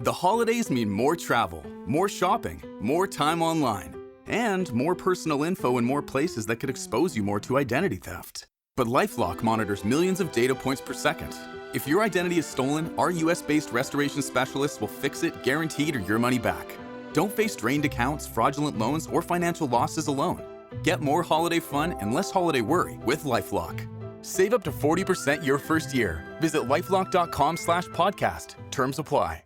The holidays mean more travel, more shopping, more time online, and more personal info in more places that could expose you more to identity theft. But LifeLock monitors millions of data points per second. If your identity is stolen, our US-based restoration specialists will fix it, guaranteed, or your money back. Don't face drained accounts, fraudulent loans, or financial losses alone. Get more holiday fun and less holiday worry with LifeLock. Save up to 40% your first year. Visit lifelock.com/podcast. Terms apply.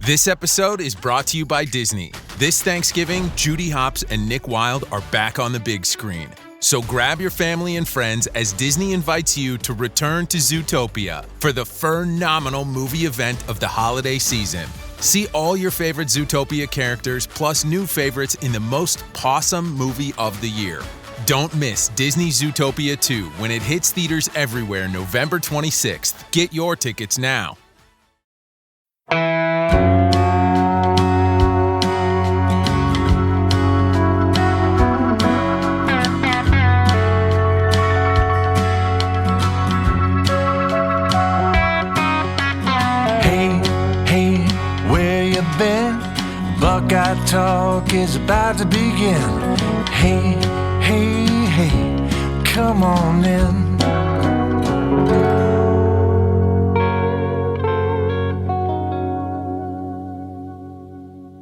This episode is brought to you by Disney. This Thanksgiving, Judy Hopps and Nick Wilde are back on the big screen. So grab your family and friends as Disney invites you to return to Zootopia for the phenomenal movie event of the holiday season. See all your favorite Zootopia characters plus new favorites in the most pawsome movie of the year. Don't miss Disney Zootopia 2 when it hits theaters everywhere November 26th. Get your tickets now. Buckeye Talk is about to begin. Hey, hey, hey, come on in.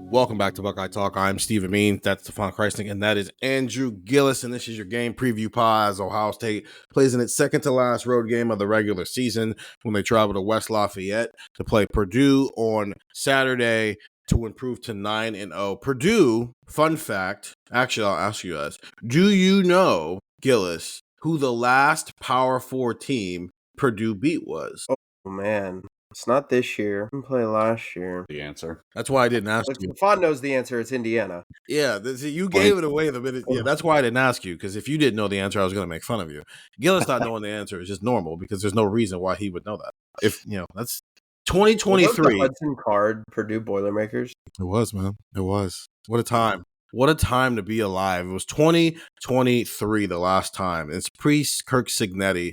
Welcome back to Buckeye Talk. I'm Steve Amin. That's Stefan Krajisnik, and that is Andrew Gillis. And this is your game preview pod as Ohio State plays in its second to last road game of the regular season when they travel to West Lafayette to play Purdue on Saturday to improve to 9-0. Purdue, fun fact, actually, I'll ask you guys, do you know, Gillis, who the last Power 4 team Purdue beat was? Oh, man. It's not this year. I didn't play last year. The answer. That's why I didn't ask you. Stefan knows the answer. It's Indiana. Yeah, you gave it away the minute. Yeah, that's why I didn't ask you, because if you didn't know the answer, I was going to make fun of you. Gillis not knowing the answer is just normal, because there's no reason why he would know that. If, that's 2023. The Hudson Card, Purdue Boilermakers. It was, man. It was. What a time. What a time to be alive. It was 2023 the last time. It's pre-Kirk Signetti.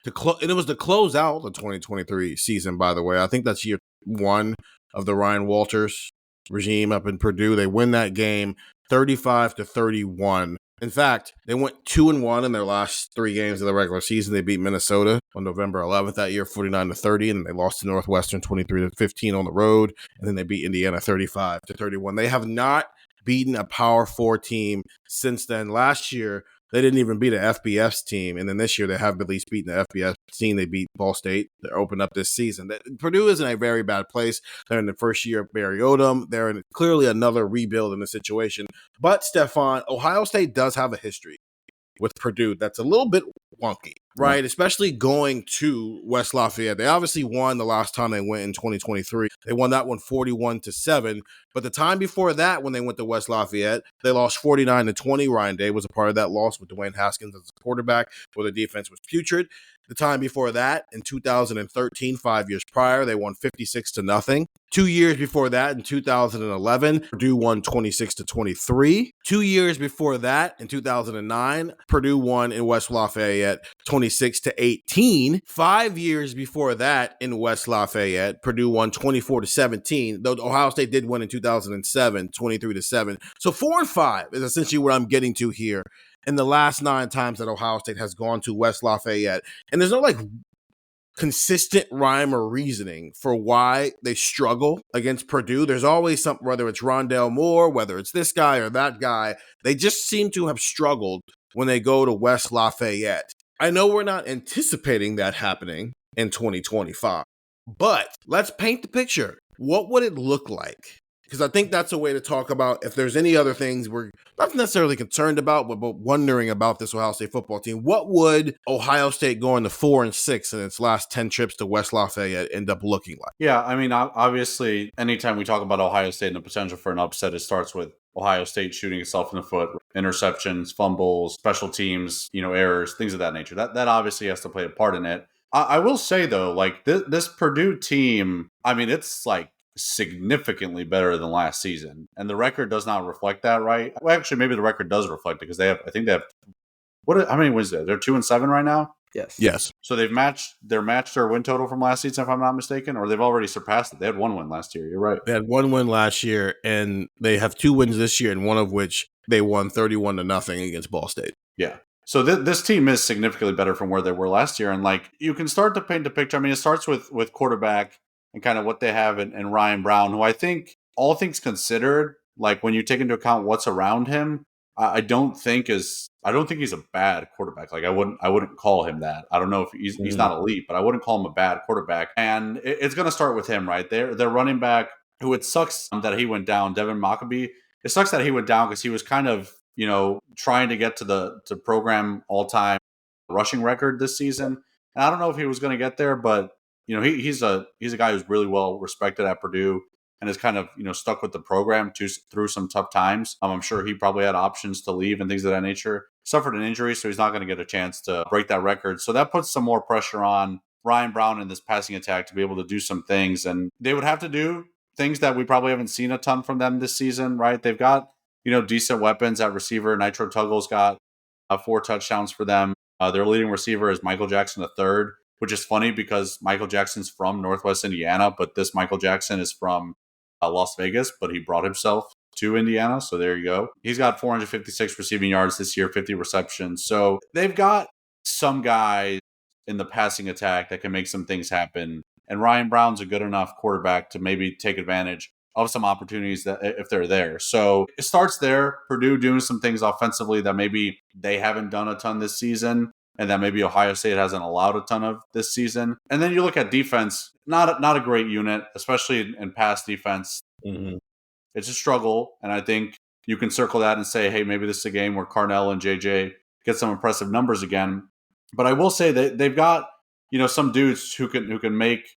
And it was to close out the 2023 season, by the way. I think that's year one of the Ryan Walters regime up in Purdue. They win that game 35-31. In fact, they went 2-1 in their last 3 games of the regular season. They beat Minnesota on November 11th that year, 49-30, and then they lost to Northwestern 23-15 on the road, and then they beat Indiana 35-31. They have not beaten a Power 4 team since then. Last year, they didn't even beat an FBS team, and then this year they have at least beaten the FBS team. They beat Ball State. They're opened up this season. Purdue is in a very bad place. They're in the first year of Barry Odom. They're in clearly another rebuild in the situation. But, Stefan, Ohio State does have a history with Purdue that's a little bit wonky, right? Especially going to West Lafayette. They obviously won the last time they went in 2023. They won that one 41-7. But the time before that, when they went to West Lafayette, they lost 49-20. Ryan Day was a part of that loss with Dwayne Haskins as a quarterback, where the defense was putrid. The time before that, in 2013, 5 years prior, they won 56-0. 2 years before that, in 2011, Purdue won 26-23. 2 years before that, in 2009, Purdue won in West Lafayette 26-18. 5 years before that, in West Lafayette, Purdue won 24-17. Though Ohio State did win in 2007, 23-7. So 4 and 5 is essentially what I'm getting to here in the last 9 times that Ohio State has gone to West Lafayette. And there's no consistent rhyme or reasoning for why they struggle against Purdue. There's always something, whether it's Rondale Moore, whether it's this guy or that guy, they just seem to have struggled when they go to West Lafayette. I know we're not anticipating that happening in 2025, but let's paint the picture. What would it look like? Because I think that's a way to talk about if there's any other things we're not necessarily concerned about, but wondering about this Ohio State football team. What would Ohio State going to 4-6 in its last 10 trips to West Lafayette end up looking like? Yeah, I mean, obviously, anytime we talk about Ohio State and the potential for an upset, it starts with Ohio State shooting itself in the foot, interceptions, fumbles, special teams, errors, things of that nature. That obviously has to play a part in it. I will say, though, this Purdue team, I mean, it's significantly better than last season, and the record does not reflect that, right? Well, actually, maybe the record does reflect it, because how many wins there? They're 2-7 right now. Yes. Yes. So they've matched their win total from last season, if I'm not mistaken, or they've already surpassed it. They had 1 win last year. You're right. They had 1 win last year, and they have 2 wins this year, and one of which they won 31-0 against Ball State. Yeah. So this team is significantly better from where they were last year. And like, you can start to paint a picture. I mean, it starts with quarterback and kind of what they have in Ryan Brown, who I think, all things considered, like when you take into account what's around him, I don't think he's a bad quarterback. Like I wouldn't call him that. I don't know if he's not elite, but I wouldn't call him a bad quarterback. And it's going to start with him, right? Their running back, who it sucks that he went down, Devin Mockabee. It sucks that he went down because he was kind of, trying to get to program all-time rushing record this season. And I don't know if he was going to get there, but he's a guy who's really well respected at Purdue and is kind of stuck with the program through some tough times. I'm sure he probably had options to leave and things of that nature. Suffered an injury, so he's not going to get a chance to break that record. So that puts some more pressure on Ryan Brown in this passing attack to be able to do some things, and they would have to do things that we probably haven't seen a ton from them this season, right? They've got decent weapons at receiver. Nitro Tuggle's got 4 touchdowns for them. Their leading receiver is Michael Jackson III, which is funny because Michael Jackson's from Northwest Indiana, but this Michael Jackson is from Las Vegas, but he brought himself to Indiana. So there you go. He's got 456 receiving yards this year, 50 receptions. So they've got some guys in the passing attack that can make some things happen. And Ryan Brown's a good enough quarterback to maybe take advantage of some opportunities that if they're there. So it starts there. Purdue doing some things offensively that maybe they haven't done a ton this season, and that maybe Ohio State hasn't allowed a ton of this season. And then you look at defense, not a great unit, especially in pass defense. Mm-hmm. It's a struggle, and I think you can circle that and say, hey, maybe this is a game where Carnell and JJ get some impressive numbers again. But I will say that they've got some dudes who can make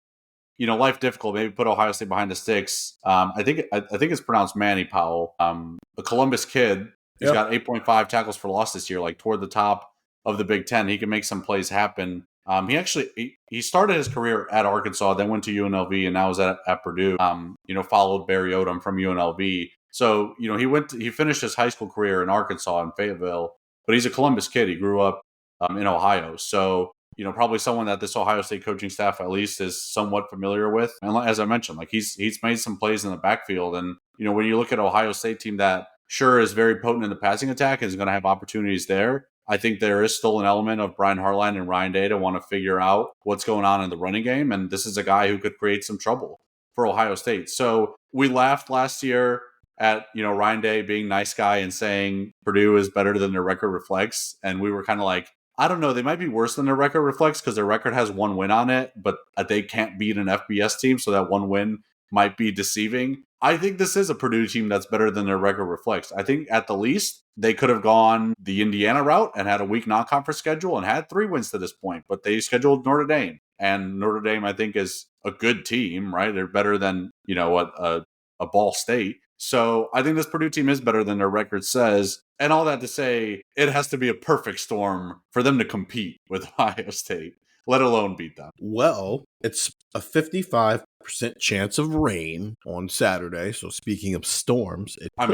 life difficult, maybe put Ohio State behind the sticks. I think it's pronounced Manny Powell, a Columbus kid. He's got 8.5 tackles for loss this year, like toward the top of the Big Ten. He can make some plays happen. He started his career at Arkansas, then went to UNLV, and now is at Purdue. Followed Barry Odom from UNLV. So he finished his high school career in Arkansas in Fayetteville, but he's a Columbus kid. He grew up in Ohio, so probably someone that this Ohio State coaching staff at least is somewhat familiar with. And as I mentioned, like he's made some plays in the backfield, and when you look at Ohio State team that sure is very potent in the passing attack, is going to have opportunities there. I think there is still an element of Brian Hartline and Ryan Day to want to figure out what's going on in the running game. And this is a guy who could create some trouble for Ohio State. So we laughed last year at, Ryan Day being nice guy and saying Purdue is better than their record reflects. And we were kind of like, I don't know, they might be worse than their record reflects because their record has 1 win on it, but they can't beat an FBS team. So that 1 win might be deceiving. I think this is a Purdue team that's better than their record reflects. I think at the least they could have gone the Indiana route and had a weak non-conference schedule and had 3 wins to this point, but they scheduled Notre Dame, and Notre Dame I think is a good team, right? They're better than a Ball State. So I think this Purdue team is better than their record says. And all that to say, it has to be a perfect storm for them to compete with Ohio State, let alone beat them. Well, it's a 55% chance of rain on Saturday. So speaking of storms, I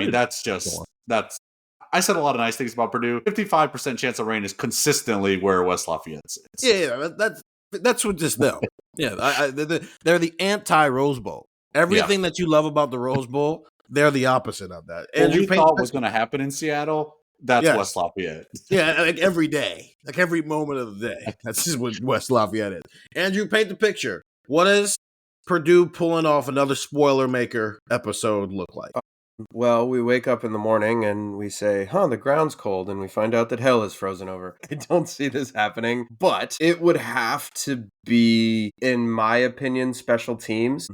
said a lot of nice things about Purdue. 55% chance of rain is consistently where West Lafayette sits. Yeah, that's what just them. Yeah, they're the anti-Rose Bowl. Everything that you love about the Rose Bowl, they're the opposite of that. What we thought was going to happen in Seattle, that's West Lafayette. Yeah, like every day, like every moment of the day. That's just what West Lafayette is. Andrew, paint the picture. What does Purdue pulling off another spoiler maker episode look like? Well, we wake up in the morning and we say, the ground's cold, and we find out that hell is frozen over. I don't see this happening, but it would have to be, in my opinion, special teams.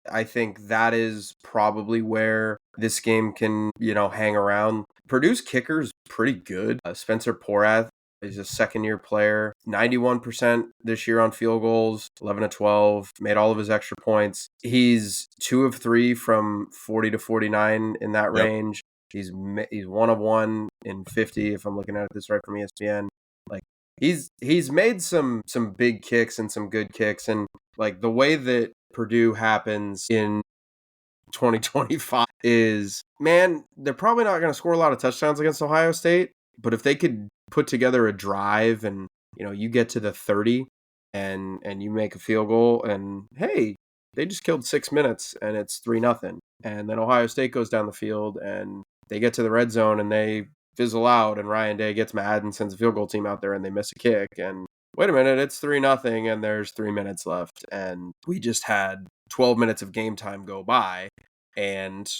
I think that is probably where this game can, hang around. Purdue's kicker's pretty good. Spencer Porath is a second-year player, 91% this year on field goals, 11 of 12, made all of his extra points. He's 2 of 3 from 40 to 49 in that range. He's 1 of 1 in 50, if I'm looking at this right from ESPN. Like he's made some big kicks and some good kicks, and like the way that Purdue happens in 2025 is, man, they're probably not going to score a lot of touchdowns against Ohio State, but if they could put together a drive and you get to the 30 and you make a field goal, and hey, they just killed 6 minutes and it's 3-0. And then Ohio State goes down the field and they get to the red zone and they fizzle out, and Ryan Day gets mad and sends a field goal team out there and they miss a kick, and wait a minute, it's 3-0 and there's 3 minutes left, and we just had 12 minutes of game time go by and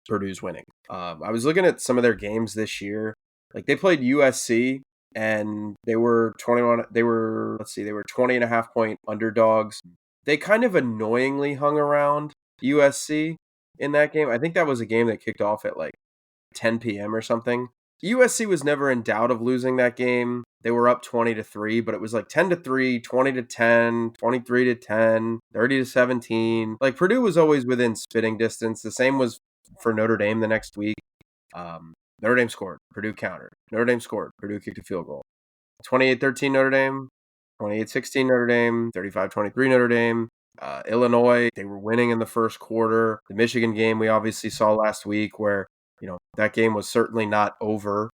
Purdue's winning. I was looking at some of their games this year. Like, they played USC and they were 20.5-point underdogs. They kind of annoyingly hung around USC in that game. I think that was a game that kicked off at like 10 p.m. or something. USC was never in doubt of losing that game. They were up 20-3, but it was like 10-3, 20-10, 23-10, 30-17. Like, Purdue was always within spitting distance. The same was for Notre Dame the next week. Notre Dame scored, Purdue countered. Notre Dame scored, Purdue kicked a field goal. 28-13 Notre Dame, 28-16 Notre Dame, 35-23 Notre Dame. Illinois, they were winning in the first quarter. The Michigan game we obviously saw last week where, that game was certainly not over.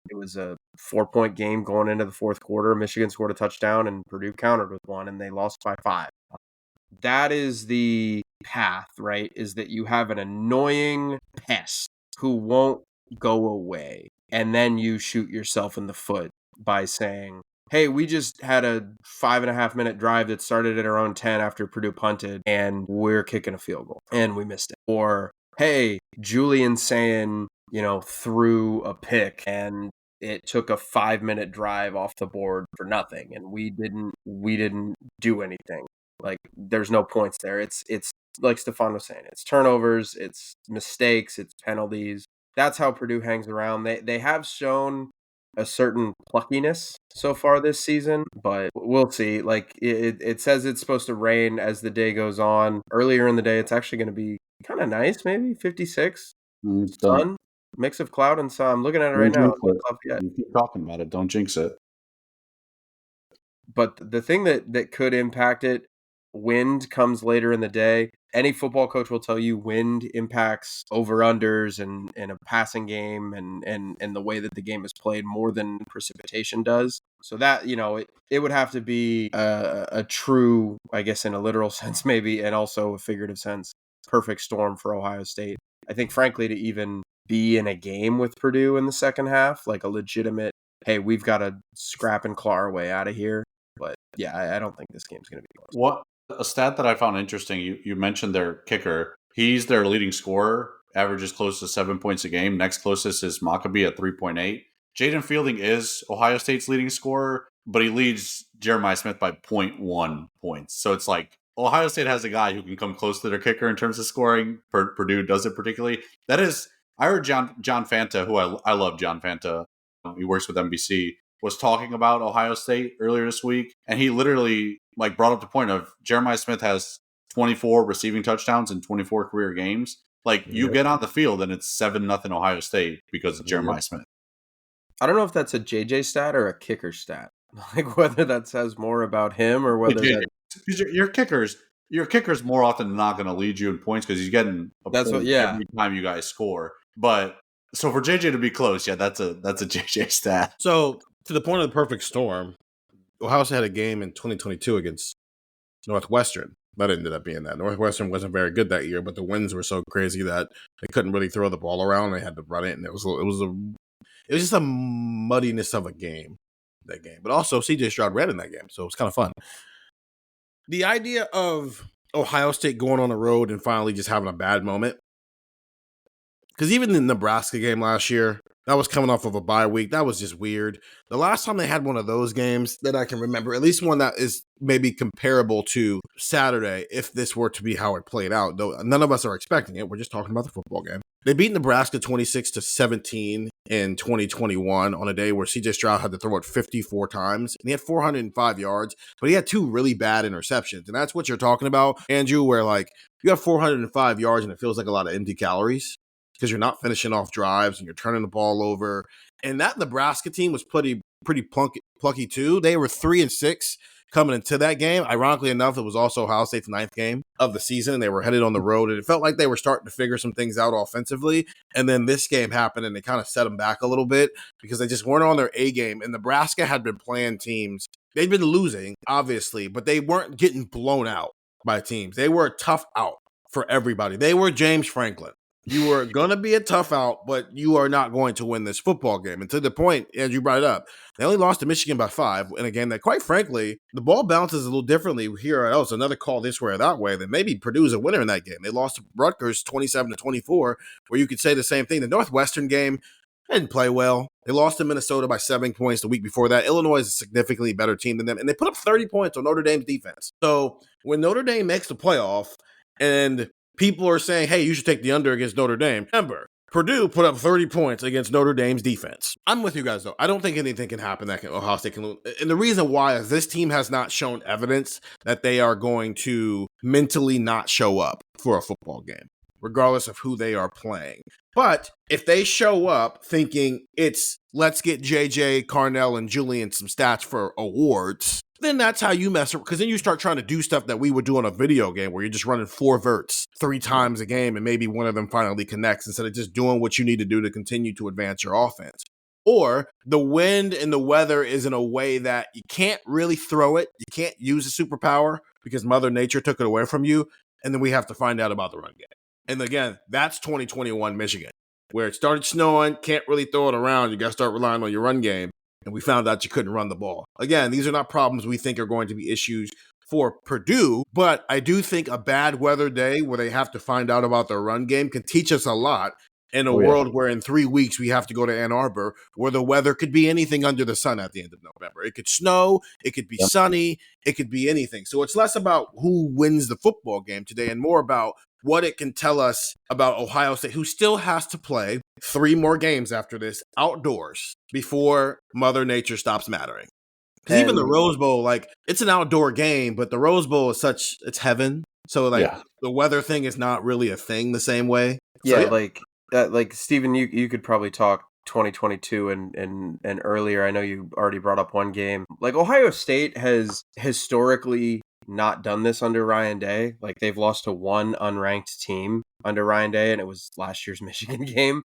It was a 4-point game going into the fourth quarter. Michigan scored a touchdown and Purdue countered with one, and they lost by 5. That is the path, right? Is that you have an annoying pest who won't go away, and then you shoot yourself in the foot by saying, hey, we just had a 5.5-minute drive that started at our own 10 after Purdue punted, and we're kicking a field goal, and we missed it. Or, hey, Julian saying, threw a pick, and it took a 5-minute drive off the board for nothing, and we didn't do anything. Like, there's no points there. It's like Stefan was saying, it's turnovers, it's mistakes, it's penalties. That's how Purdue hangs around. They have shown a certain pluckiness so far this season, but we'll see. Like, it says it's supposed to rain as the day goes on. Earlier in the day, it's actually going to be kind of nice, maybe 56. Sun, mix of cloud and sun. I'm looking at it right now. You keep talking about it. Don't jinx it. But the thing that could impact it, wind comes later in the day. Any football coach will tell you wind impacts over-unders and a passing game and the way that the game is played more than precipitation does. So that, it would have to be a true, I guess in a literal sense maybe, and also a figurative sense, perfect storm for Ohio State. I think, frankly, to even be in a game with Purdue in the second half, like a legitimate, hey, we've got to scrap and claw our way out of here. But yeah, I don't think this game's going to be close. What a stat that I found interesting. You mentioned their kicker. He's their leading scorer, averages close to 7 points a game. Next closest is Maccabee at 3.8. Jaden Fielding is Ohio State's leading scorer, but he leads Jeremiah Smith by 0.1 points. So it's like Ohio State has a guy who can come close to their kicker in terms of scoring. Purdue does it particularly. That is, I heard John Fanta, who I love John Fanta. He works with NBC, was talking about Ohio State earlier this week, and he literally brought up the point of Jeremiah Smith has 24 receiving touchdowns in 24 career games. You get on the field and it's 7-0 Ohio State because of Jeremiah Smith. I don't know if that's a JJ stat or a kicker stat. Like, whether that says more about him or whether your kicker's more often than not going to lead you in points because he's getting every time you guys score. But so for JJ to be close, that's a JJ stat. So to the point of the perfect storm, Ohio State had a game in 2022 against Northwestern. That ended up being that. Northwestern wasn't very good that year, but the winds were so crazy that they couldn't really throw the ball around. They had to run it, and it was just a muddiness of a game, that game. But also, CJ Stroud read in that game, so it was kind of fun. The idea of Ohio State going on the road and finally just having a bad moment, because even the Nebraska game last year, that was coming off of a bye week. That was just weird. The last time they had one of those games that I can remember, at least one that is maybe comparable to Saturday, if this were to be how it played out, though none of us are expecting it. We're just talking about the football game. They beat Nebraska 26-17 in 2021 on a day where CJ Stroud had to throw it 54 times, and he had 405 yards, but he had 2 really bad interceptions. And that's what you're talking about, Andrew, where you have 405 yards and it feels like a lot of empty calories, because you're not finishing off drives and you're turning the ball over. And that Nebraska team was pretty plucky too. They were 3-6 coming into that game. Ironically enough, it was also Ohio State's 9th game of the season. They were headed on the road, and it felt like they were starting to figure some things out offensively. And then this game happened, and they kind of set them back a little bit because they just weren't on their A game. And Nebraska had been playing teams. They'd been losing, obviously, but they weren't getting blown out by teams. They were a tough out for everybody. They were James Franklin. You were going to be a tough out, but you are not going to win this football game. And to the point, as you brought it up, they only lost to Michigan by 5 in a game that, quite frankly, the ball bounces a little differently here or else. Another call this way or that way, then maybe Purdue's a winner in that game. They lost to Rutgers 27-24, where you could say the same thing. The Northwestern game, they didn't play well. They lost to Minnesota by 7 points the week before that. Illinois is a significantly better team than them, and they put up 30 points on Notre Dame's defense. So when Notre Dame makes the playoff and people are saying, hey, you should take the under against Notre Dame, remember, Purdue put up 30 points against Notre Dame's defense. I'm with you guys, though. I don't think anything can happen that Ohio State can lose. And the reason why is this team has not shown evidence that they are going to mentally not show up for a football game, regardless of who they are playing. But if they show up thinking it's let's get JJ, Carnell, and Julian some stats for awards, then that's how you mess up. Because then you start trying to do stuff that we would do on a video game where you're just running 4 verts 3 times a game and maybe one of them finally connects instead of just doing what you need to do to continue to advance your offense. Or the wind and the weather is in a way that you can't really throw it. You can't use a superpower because Mother Nature took it away from you. And then we have to find out about the run game. And again, that's 2021 Michigan, where it started snowing, can't really throw it around. You got to start relying on your run game. And we found out you couldn't run the ball. Again, these are not problems we think are going to be issues for Purdue, but I do think a bad weather day where they have to find out about their run game can teach us a lot in a world where in 3 weeks we have to go to Ann Arbor, where the weather could be anything under the sun at the end of November. It could snow, it could be sunny, it could be anything. So it's less about who wins the football game today and more about what it can tell us about Ohio State, who still has to play 3 more games after this outdoors before Mother Nature stops mattering. Because even the Rose Bowl, like, it's an outdoor game, but the Rose Bowl is it's heaven. So, the weather thing is not really a thing the same way. Yeah, so, like Stephen, you could probably talk 2022 and earlier. I know you already brought up one game. Like, Ohio State has historically not done this under Ryan Day. Like, they've lost to one unranked team under Ryan Day, and it was last year's Michigan game,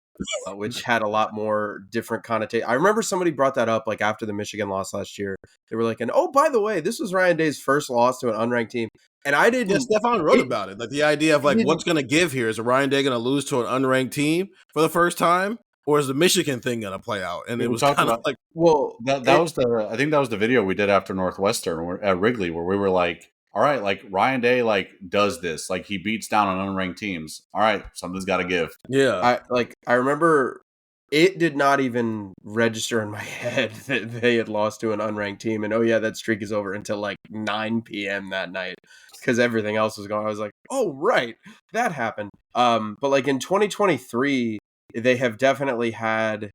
which had a lot more different connotation. I remember somebody brought that up, like, after the Michigan loss last year. They were like, and oh, by the way, this was Ryan Day's first loss to an unranked team. And I didn't. Yeah, Stefan wrote about it. Like, the idea of, like, what's going to give here? Is Ryan Day going to lose to an unranked team for the first time? Or is the Michigan thing going to play out? And it was kind of like, well, I think that was the video we did after Northwestern at Wrigley, where we were like, all right, like, Ryan Day, like, does this, like, he beats down on unranked teams. All right, something's got to give. Yeah. I remember it did not even register in my head that they had lost to an unranked team. And, oh, yeah, that streak is over until, like, 9 p.m. that night because everything else was going. I was like, oh, right, that happened. But, like, in 2023, they have definitely had,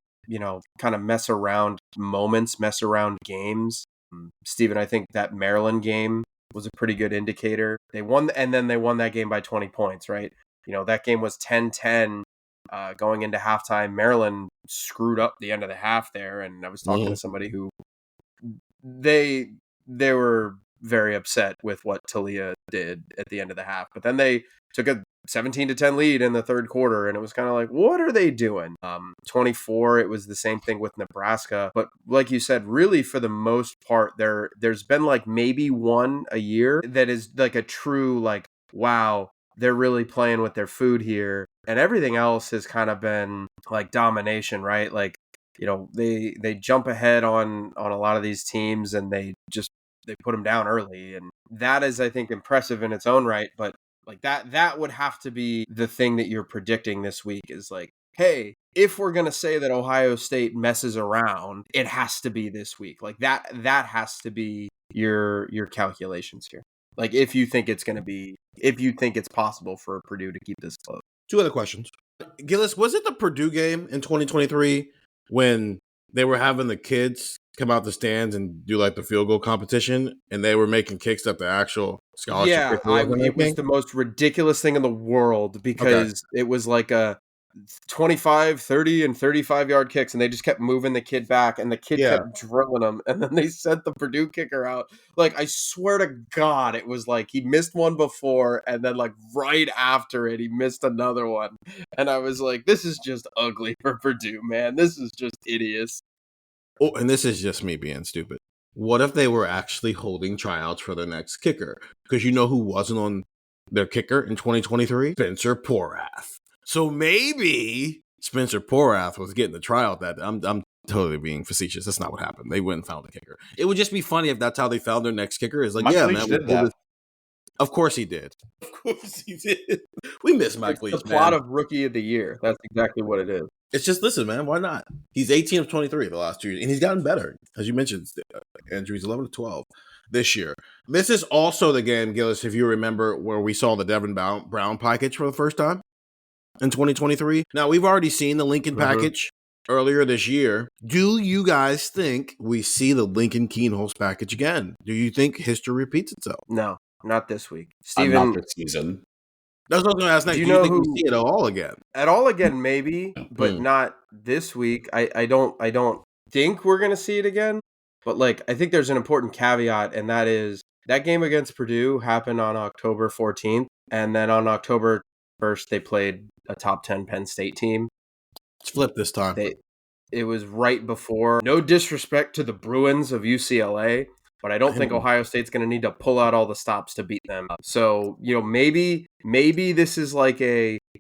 kind of mess around moments, mess around games. Steven, I think that Maryland game was a pretty good indicator. They won, and then they won that game by 20 points, right? That game was 10-10 going into halftime. Maryland screwed up the end of the half there, and I was talking to somebody who they were very upset with what Talia did at the end of the half. But then they took a 17-10 lead in the third quarter, and it was kind of like, what are they doing? 24, it was the same thing with Nebraska. But like you said, really for the most part, there's been like maybe one a year that is like a true, like, wow, they're really playing with their food here. And everything else has kind of been like domination, right? Like, they jump ahead on a lot of these teams and they put them down early. And that is, I think, impressive in its own right. But like that would have to be the thing that you're predicting this week is like, hey, if we're going to say that Ohio State messes around, it has to be this week. Like that has to be your calculations here. Like if you think it's possible for Purdue to keep this close. 2 other questions. Gillis, was it the Purdue game in 2023 when they were having the kids come out the stands and do like the field goal competition and they were making kicks at the actual scholarship? Yeah, it was the most ridiculous thing in the world because it was like a 25, 30, and 35-yard kicks, and they just kept moving the kid back, and the kid Yeah. kept drilling them, and then they sent the Purdue kicker out. Like, I swear to God, it was like he missed one before, and then like right after it, he missed another one. And I was like, this is just ugly for Purdue, man. This is just hideous. Oh, and this is just me being stupid. What if they were actually holding tryouts for the next kicker? Because you know who wasn't on their kicker in 2023? Spencer Porath. So maybe Spencer Porath was getting the tryout that I'm totally being facetious. That's not what happened. They went and found a kicker. It would just be funny if that's how they found their next kicker. Is like, Mike yeah, Leach man. did that. Of course he did. Of course he did. We miss Mike It's Leach, the plot man. of Rookie of the Year. That's exactly what it is. It's just, listen, man, why not? He's 18 of 23 the last 2 years, and he's gotten better. As you mentioned, Andrew, he's 11 of 12 this year. This is also the game, Gillis, if you remember, where we saw the Devin Brown package for the first time in 2023. Now, we've already seen the Lincoln package earlier this year. Do you guys think we see the Lincoln Keenholz package again? Do you think history repeats itself? No, not this week. Not Steven, this season. That's what I was going to ask next. Do Do you you know think we who- see it all again? at all again, maybe, but not this week. I don't think we're gonna see it again. But like, I think there's an important caveat, and that is that game against Purdue happened on October 14th, and then on October 1st they played a top 10 Penn State team. Let's flip this time. It was right before. No disrespect to the Bruins of UCLA, but I don't think Ohio State's going to need to pull out all the stops to beat them. So, maybe this is like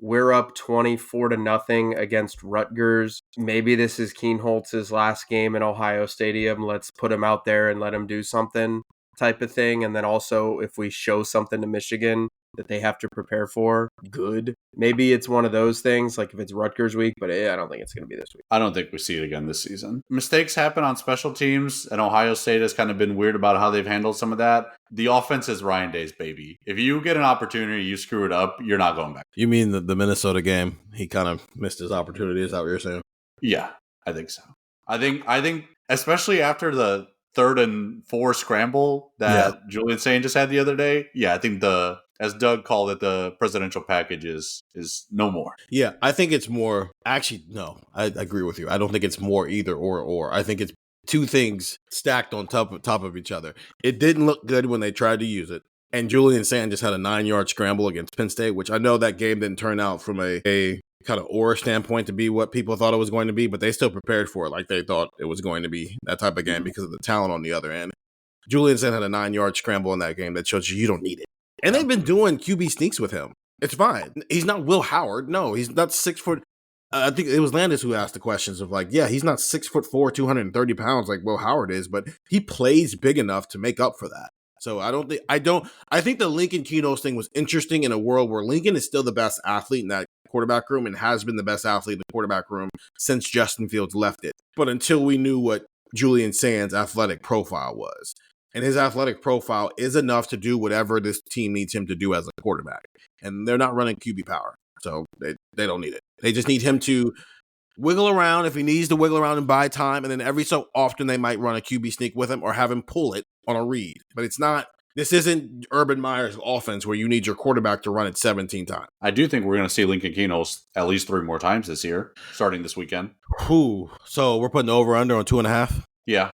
we're up 24-0 against Rutgers. Maybe this is Keenholz's last game in Ohio Stadium. Let's put him out there and let him do something type of thing. And then also, if we show something to Michigan that they have to prepare for, good. Maybe it's one of those things, like if it's Rutgers week, but I don't think it's going to be this week. I don't think we see it again this season. Mistakes happen on special teams, and Ohio State has kind of been weird about how they've handled some of that. The offense is Ryan Day's baby. If you get an opportunity, you screw it up, you're not going back. You mean the Minnesota game? He kind of missed his opportunity. Is that what you're saying? Yeah, I think so. I think especially after the 3rd and 4 scramble that Julian Sain just had the other day. Yeah, I think as Doug called it, the presidential package is no more. Yeah, I think it's more. Actually, no, I agree with you. I don't think it's more either or. I think it's two things stacked on top of each other. It didn't look good when they tried to use it. And Julian Sain just had a 9-yard scramble against Penn State, which I know that game didn't turn out from a kind of or standpoint to be what people thought it was going to be, but they still prepared for it like they thought it was going to be that type of game because of the talent on the other end. Julian Sain had a 9-yard scramble in that game that shows you don't need it. And they've been doing QB sneaks with him. It's fine. He's not Will Howard. No, he's not 6 foot. I think it was Landis who asked the questions of like, yeah, he's not 6'4", 230 pounds like Will Howard is, but he plays big enough to make up for that. So I think the Lincoln Keenholz thing was interesting in a world where Lincoln is still the best athlete in that quarterback room and has been the best athlete in the quarterback room since Justin Fields left it. But until we knew what Julian Sain's athletic profile was. And his athletic profile is enough to do whatever this team needs him to do as a quarterback. And they're not running QB power. So they don't need it. They just need him to wiggle around if he needs to wiggle around and buy time. And then every so often they might run a QB sneak with him or have him pull it on a read. But this isn't Urban Meyer's offense where you need your quarterback to run it 17 times. I do think we're going to see Lincoln Keenholz at least 3 more times this year, starting this weekend. Whew. So we're putting the over-under on 2.5? Yeah.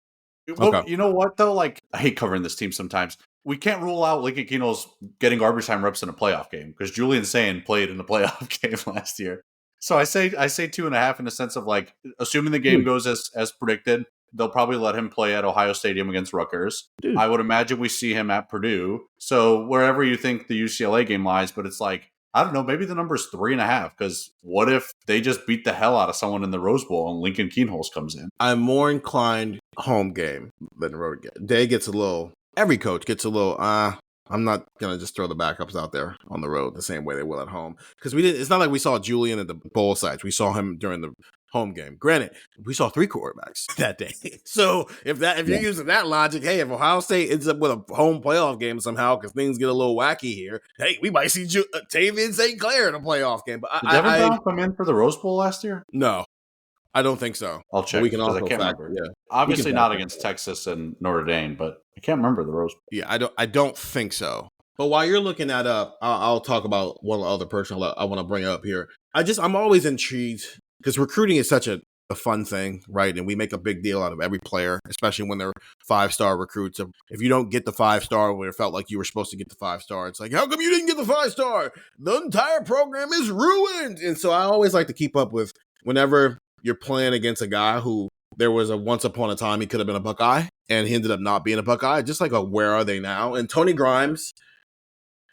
Well, Okay. You know what, though? Like, I hate covering this team sometimes. We can't rule out Lincoln Keenholz getting garbage time reps in a playoff game because Julian Sain played in a playoff game last year. So I say 2.5 in the sense of like, assuming the game goes as predicted, they'll probably let him play at Ohio Stadium against Rutgers. Dude. I would imagine we see him at Purdue. So wherever you think the UCLA game lies, but it's like, I don't know, maybe the number's 3.5 because what if they just beat the hell out of someone in the Rose Bowl and Lincoln Keenholz comes in? I'm more inclined home game than road game. Day gets a little, every coach gets a little, I'm not going to just throw the backups out there on the road the same way they will at home. Because it's not like we saw Julian at the bowl sites. We saw him during the home game. Granted, we saw 3 quarterbacks that day. So if you're using that logic, hey, if Ohio State ends up with a home playoff game somehow because things get a little wacky here, hey, we might see Tavian St. Clair in a playoff game. But Did Devin Brown come in for the Rose Bowl last year? No, I don't think so. I'll check We can because I also can't fact, remember. yeah. Obviously not against Texas and Notre Dame, but I can't remember the Rose Bowl. Yeah, I don't think so. But while you're looking that up, I'll talk about one other person I want to bring up here. I'm always intrigued because recruiting is such a fun thing, right? And we make a big deal out of every player, especially when they're 5-star recruits. If you don't get the 5-star where it felt like you were supposed to get the 5-star, it's like, how come you didn't get the 5-star? The entire program is ruined. And so I always like to keep up with whenever you're playing against a guy who there was a once upon a time he could have been a Buckeye and he ended up not being a Buckeye, just like where are they now? And Tony Grimes,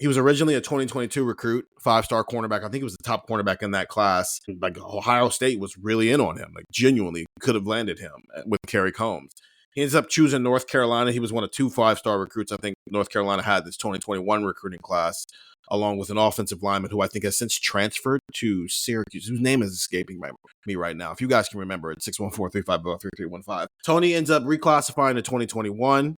he was originally a 2022 recruit, 5-star cornerback. I think he was the top cornerback in that class. Like Ohio State was really in on him, like genuinely could have landed him with Kerry Combs. He ends up choosing North Carolina. He was one of 2 5-star recruits I think North Carolina had this 2021 recruiting class, along with an offensive lineman who I think has since transferred to Syracuse, whose name is escaping me right now. If you guys can remember it, 614-350-3315. Tony ends up reclassifying to 2021.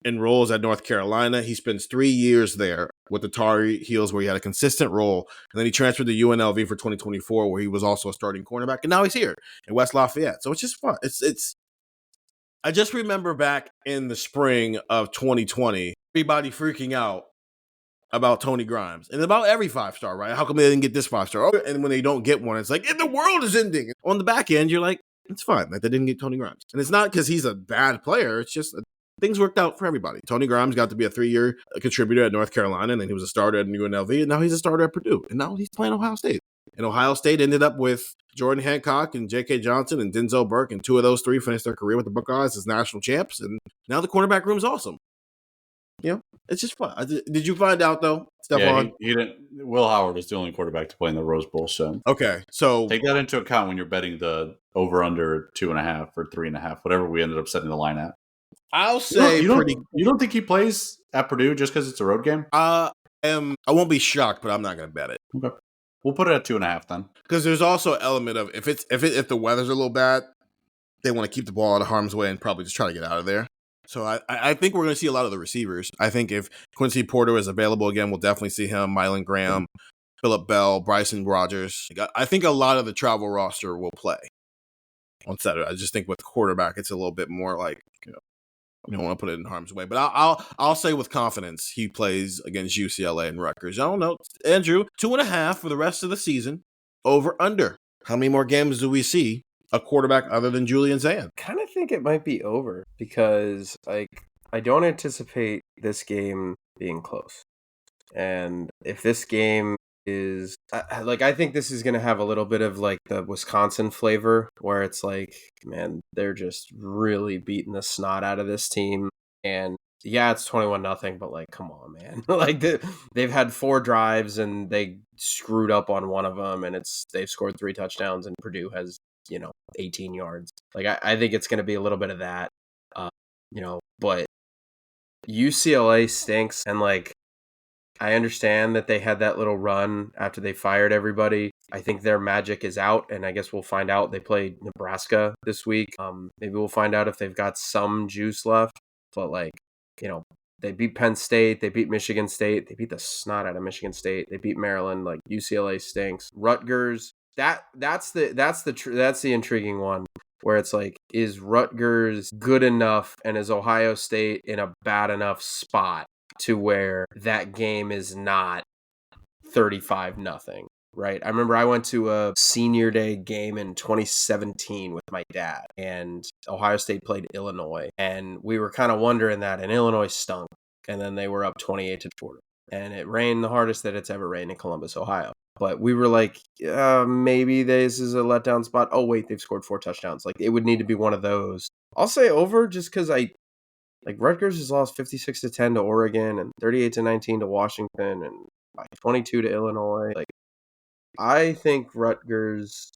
Enrolls at North Carolina. He spends 3 years there with the Tar Heels where he had a consistent role. And then he transferred to UNLV for 2024 where he was also a starting cornerback. And now he's here in West Lafayette. So it's just fun. I just remember back in the spring of 2020, everybody freaking out about Tony Grimes and about every 5-star, right? How come they didn't get this 5-star? And when they don't get one, it's like, the world is ending. On the back end, you're like, it's fine that they didn't get Tony Grimes. And it's not because he's a bad player. It's just things worked out for everybody. Tony Grimes got to be a 3-year contributor at North Carolina, and then he was a starter at UNLV, and now he's a starter at Purdue. And now he's playing Ohio State. And Ohio State ended up with Jordan Hancock and J.K. Johnson and Denzel Burke, and 2 of those 3 finished their career with the Buckeyes as national champs. And now the cornerback room's awesome. You know, it's just fun. Did you find out, though, Stefan? Yeah, he didn't. Will Howard is the only quarterback to play in the Rose Bowl. So okay, so take that into account when you're betting the over/under 2.5 or 3.5, whatever we ended up setting the line at. I'll say you don't think he plays at Purdue just because it's a road game? I won't be shocked, but I'm not going to bet it. Okay, we'll put it at 2.5 then. Because there's also an element of if the weather's a little bad, they want to keep the ball out of harm's way and probably just try to get out of there. So I think we're going to see a lot of the receivers. I think if Quincy Porter is available again, we'll definitely see him. Mylan Graham, Phillip Bell, Bryson Rogers. I think a lot of the travel roster will play on Saturday. I just think with quarterback, it's a little bit more like, you don't want to put it in harm's way. But I'll say with confidence he plays against UCLA and Rutgers. I don't know. Andrew, 2.5 for the rest of the season. Over under. How many more games do we see a quarterback other than Julian Zan? Kind of think it might be over because I don't anticipate this game being close. And if this game is I think this is going to have a little bit of like the Wisconsin flavor where it's like, man, they're just really beating the snot out of this team. And yeah, it's 21-0, but like, come on, man. Like they've had 4 drives and they screwed up on one of them, and they've scored 3 touchdowns, and Purdue has 18 yards. Like I think it's going to be a little bit of that, but UCLA stinks, and like I understand that they had that little run after they fired everybody. I think their magic is out, and I guess we'll find out. They play Nebraska this week. Maybe we'll find out if they've got some juice left. But like, they beat Penn State, they beat Michigan State, they beat the snot out of Michigan State, they beat Maryland. Like UCLA stinks. Rutgers. That's the intriguing one where it's like, is Rutgers good enough, and is Ohio State in a bad enough spot to where that game is not 35-0, right? I remember I went to a senior day game in 2017 with my dad, and Ohio State played Illinois, and we were kind of wondering that, and Illinois stunk, and then they were up 28-4, and it rained the hardest that it's ever rained in Columbus, Ohio. But we were like, maybe this is a letdown spot. Oh, wait, they've scored 4 touchdowns. Like, it would need to be one of those. I'll say over just because Rutgers has lost 56-10 to Oregon and 38-19 to Washington and like 22 to Illinois. Like, I think Rutgers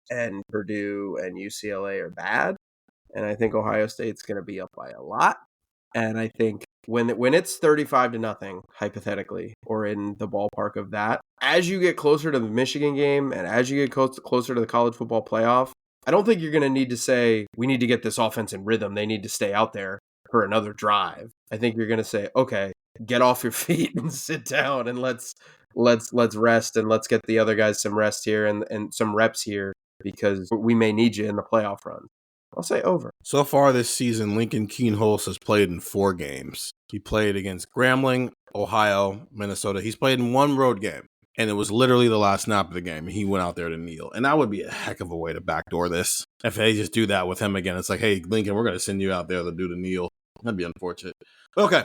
and Purdue and UCLA are bad, and I think Ohio State's going to be up by a lot. And I think when it's 35-0, hypothetically, or in the ballpark of that, as you get closer to the Michigan game and as you get closer to the college football playoff, I don't think you're going to need to say, we need to get this offense in rhythm. They need to stay out there for another drive. I think you're going to say, okay, get off your feet and sit down, and let's rest, and let's get the other guys some rest here and some reps here, because we may need you in the playoff run. I'll say over. So far this season, Lincoln Keenholz has played in 4 games. He played against Grambling, Ohio, Minnesota. He's played in 1 road game, and it was literally the last snap of the game. He went out there to kneel, and that would be a heck of a way to backdoor this. If they just do that with him again, it's like, hey, Lincoln, we're going to send you out there to do the kneel. That'd be unfortunate. Okay,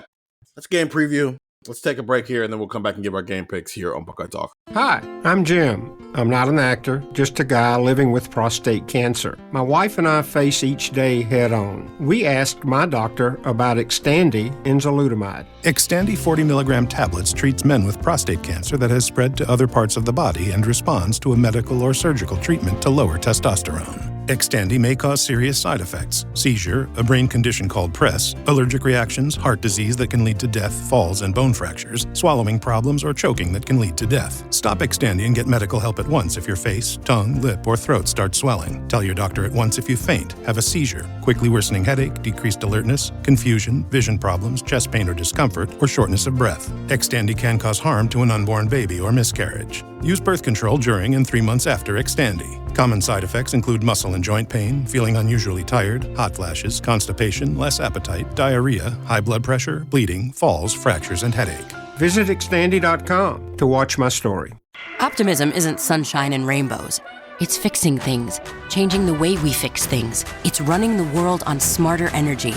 let's game preview. Let's take a break here, and then we'll come back and give our game picks here on Buckeye Talk. Hi, I'm Jim. I'm not an actor, just a guy living with prostate cancer. My wife and I face each day head on. We asked my doctor about Xtandi enzalutamide. Xtandi 40 milligram tablets treats men with prostate cancer that has spread to other parts of the body and responds to a medical or surgical treatment to lower testosterone. Xtandi may cause serious side effects: seizure, a brain condition called PRESS, allergic reactions, heart disease that can lead to death, falls and bone fractures, swallowing problems, or choking that can lead to death. Stop Xtandi and get medical help at once if your face, tongue, lip, or throat start swelling. Tell your doctor at once if you faint, have a seizure, quickly worsening headache, decreased alertness, confusion, vision problems, chest pain or discomfort, or shortness of breath. Xtandi can cause harm to an unborn baby or miscarriage. Use birth control during and 3 months after Xtandi. Common side effects include muscle and joint pain, feeling unusually tired, hot flashes, constipation, less appetite, diarrhea, high blood pressure, bleeding, falls, fractures, and headache. Visit Xtandi.com to watch my story. Optimism isn't sunshine and rainbows. It's fixing things, changing the way we fix things. It's running the world on smarter energy.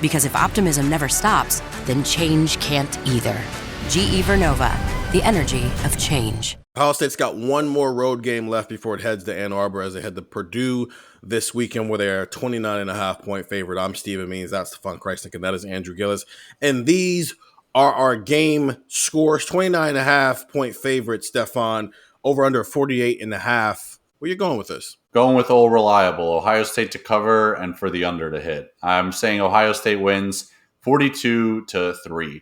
Because if optimism never stops, then change can't either. GE Vernova, the energy of change. Ohio State's got 1 more road game left before it heads to Ann Arbor as they head to Purdue this weekend where they're 29.5-point favorite. I'm Stephen Means, that's Stefan Krajisnik, and that is Andrew Gillis. And these are our game scores. 29.5-point favorite, Stefan, over under 48.5. Where you going with this? Going with old reliable, Ohio State to cover and for the under to hit. I'm saying Ohio State wins 42-3.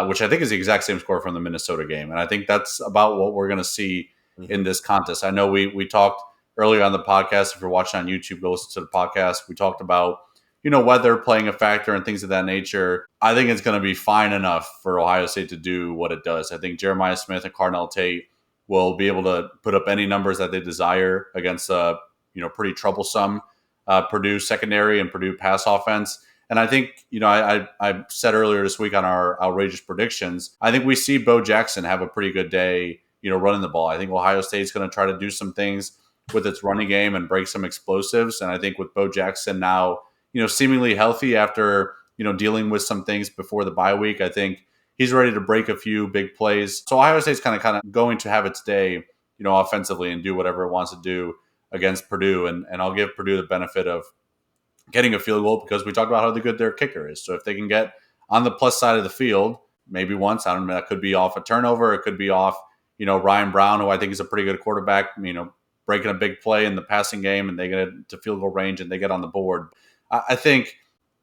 Which I think is the exact same score from the Minnesota game. And I think that's about what we're going to see in this contest. I know we talked earlier on the podcast. If you're watching on YouTube, go listen to the podcast. We talked about, weather playing a factor and things of that nature. I think it's going to be fine enough for Ohio State to do what it does. I think Jeremiah Smith and Cardinal Tate will be able to put up any numbers that they desire against a, pretty troublesome Purdue secondary and Purdue pass offense. And I think, I said earlier this week on our outrageous predictions, I think we see Bo Jackson have a pretty good day, running the ball. I think Ohio State's going to try to do some things with its running game and break some explosives. And I think with Bo Jackson now, seemingly healthy after, dealing with some things before the bye week, I think he's ready to break a few big plays. So Ohio State's kind of going to have its day, offensively and do whatever it wants to do against Purdue. And I'll give Purdue the benefit of getting a field goal because we talked about how good their kicker is. So if they can get on the plus side of the field, maybe once, I don't know, that could be off a turnover. It could be off, Ryan Brown, who I think is a pretty good quarterback, breaking a big play in the passing game and they get to field goal range and they get on the board. I think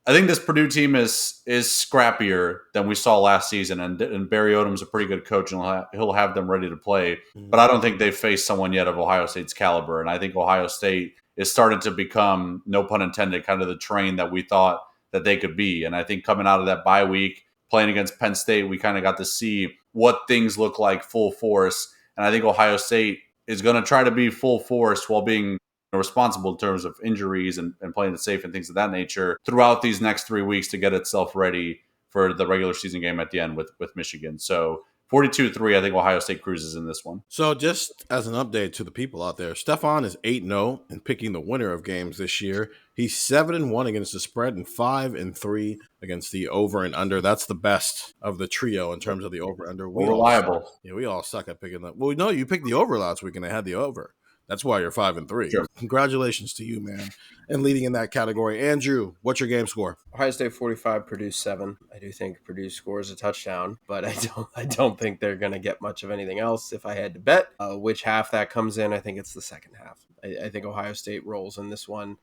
this Purdue team is scrappier than we saw last season. And Barry Odom's a pretty good coach and he'll have them ready to play. But I don't think they've faced someone yet of Ohio State's caliber. And I think Ohio State is starting to become, no pun intended, kind of the train that we thought that they could be. And I think coming out of that bye week, playing against Penn State, we kind of got to see what things look like full force. And I think Ohio State is going to try to be full force while being responsible in terms of injuries and playing it safe and things of that nature throughout these next 3 weeks to get itself ready for the regular season game at the end with Michigan. So 42-3, I think Ohio State cruises in this one. So just as an update to the people out there, Stefan is 8-0 in picking the winner of games this year. He's 7-1 against the spread and 5-3 against the over and under. That's the best of the trio in terms of the over under. Reliable. We all suck at picking that. Well, no, you picked the over last week and they had the over. That's why you're 5-3. Sure. Congratulations to you, man. And leading in that category. Andrew, what's your game score? Ohio State 45, Purdue 7. I do think Purdue scores a touchdown, but I don't think they're going to get much of anything else. If I had to bet which half that comes in, I think it's the second half. I think Ohio State rolls in this one.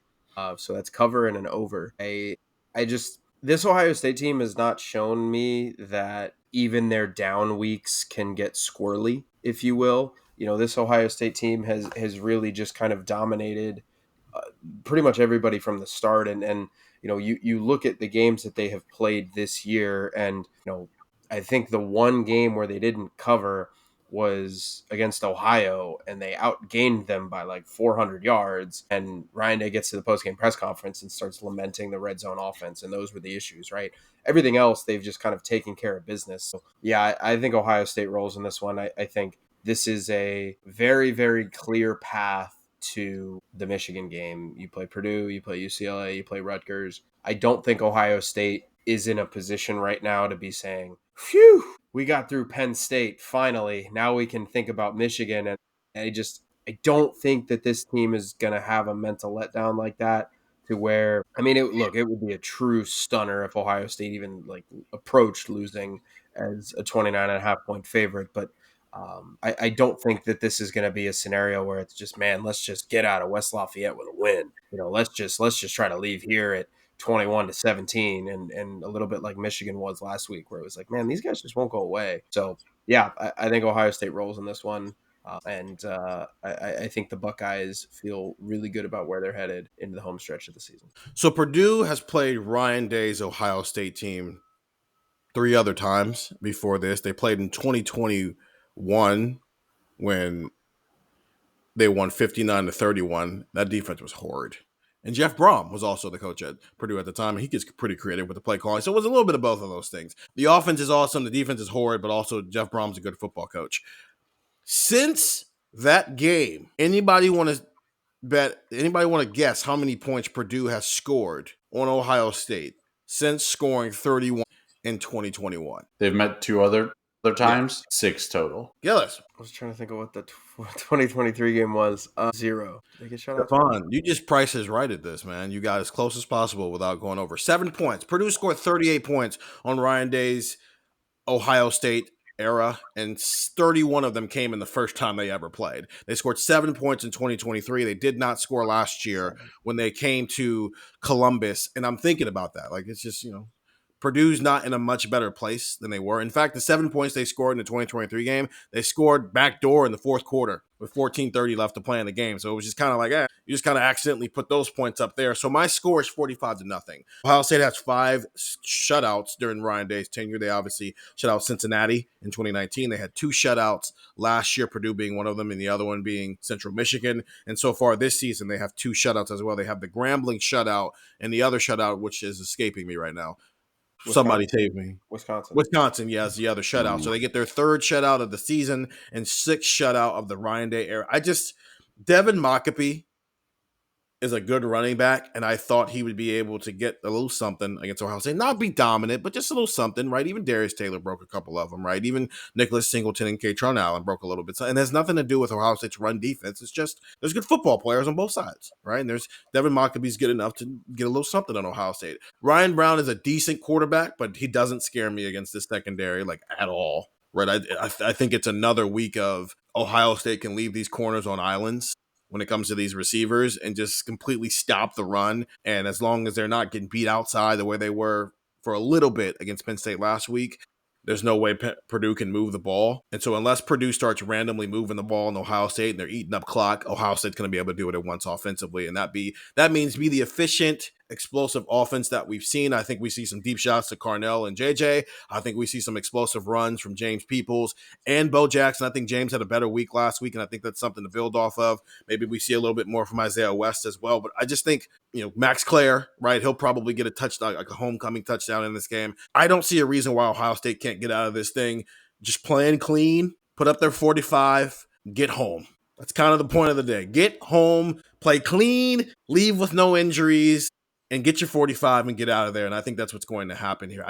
So that's cover and an over. This Ohio State team has not shown me that even their down weeks can get squirrely, if you will. This Ohio State team has really just kind of dominated pretty much everybody from the start. And you look at the games that they have played this year, and I think the one game where they didn't cover was against Ohio, and they outgained them by like 400 yards. And Ryan Day gets to the postgame press conference and starts lamenting the red zone offense, and those were the issues, right? Everything else, they've just kind of taken care of business. So, yeah, I think Ohio State rolls in this one. I think this is a very, very clear path to the Michigan game. You play Purdue, you play UCLA, you play Rutgers. I don't think Ohio State is in a position right now to be saying, phew, we got through Penn State finally. Now we can think about Michigan. And I don't think that this team is going to have a mental letdown like that, to where, I mean, it would be a true stunner if Ohio State even like approached losing as a 29.5 point favorite. But I don't think that this is going to be a scenario where it's just, man, let's just get out of West Lafayette with a win. Let's just try to leave here at 21-17, and a little bit like Michigan was last week, where it was like, man, these guys just won't go away. So yeah, I think Ohio State rolls in this one. I think the Buckeyes feel really good about where they're headed into the home stretch of the season. So Purdue has played Ryan Day's Ohio State team 3 other times before this. They played in 2021 when they won 59-31. That defense was horrid. And Jeff Brom was also the coach at Purdue at the time, and he gets pretty creative with the play calling. So it was a little bit of both of those things. The offense is awesome, the defense is horrid, but also Jeff Brom's a good football coach. Since that game, anybody want to guess how many points Purdue has scored on Ohio State since scoring 31 in 2021? They've met 2 other times, 6 total. Gillis. I was trying to think of what the 2023 game was. 0. They get shut out. Stefan, you just Price is right at this, man. You got as close as possible without going over. 7 points. Purdue scored 38 points on Ryan Day's Ohio State era, and 31 of them came in the first time they ever played. They scored 7 points in 2023. They did not score last year when they came to Columbus, and I'm thinking about that. Like, it's just, Purdue's not in a much better place than they were. In fact, the 7 points they scored in the 2023 game, they scored backdoor in the fourth quarter with 14:30 left to play in the game. So it was just kind of like, you just kind of accidentally put those points up there. So my score is 45-0. Ohio State has 5 shutouts during Ryan Day's tenure. They obviously shut out Cincinnati in 2019. They had 2 shutouts last year, Purdue being one of them and the other one being Central Michigan. And so far this season, they have 2 shutouts as well. They have the Grambling shutout and the other shutout, which is escaping me right now. Somebody save me. Wisconsin, yeah, is the other shutout. So they get their 3rd shutout of the season and 6th shutout of the Ryan Day era. Devin Mockapee is a good running back, and I thought he would be able to get a little something against Ohio State. Not be dominant, but just a little something, right? Even Darius Taylor broke a couple of them, right? Even Nicholas Singleton and Katron Allen broke a little bit. And there's nothing to do with Ohio State's run defense. It's just there's good football players on both sides, right? And there's Devin Mockabee's good enough to get a little something on Ohio State. Ryan Brown is a decent quarterback, but he doesn't scare me against this secondary, like, at all, right? I think it's another week of Ohio State can leave these corners on islands when it comes to these receivers and just completely stop the run. And as long as they're not getting beat outside the way they were for a little bit against Penn State last week, there's no way Purdue can move the ball. And so unless Purdue starts randomly moving the ball in Ohio State and they're eating up clock, Ohio State's going to be able to do it at once offensively. And that means be the efficient, explosive offense that we've seen. I think we see some deep shots to Carnell and JJ. I think we see some explosive runs from James Peoples and Bo Jackson. I think James had a better week last week, and I think that's something to build off of. Maybe we see a little bit more from Isaiah West as well. But I just think, Max Clare, right, he'll probably get a touchdown, like a homecoming touchdown in this game. I don't see a reason why Ohio State can't get out of this thing just playing clean, put up their 45, get home. That's kind of the point of the day. Get home, play clean, leave with no injuries, and get your 45 and get out of there. And I think that's what's going to happen here.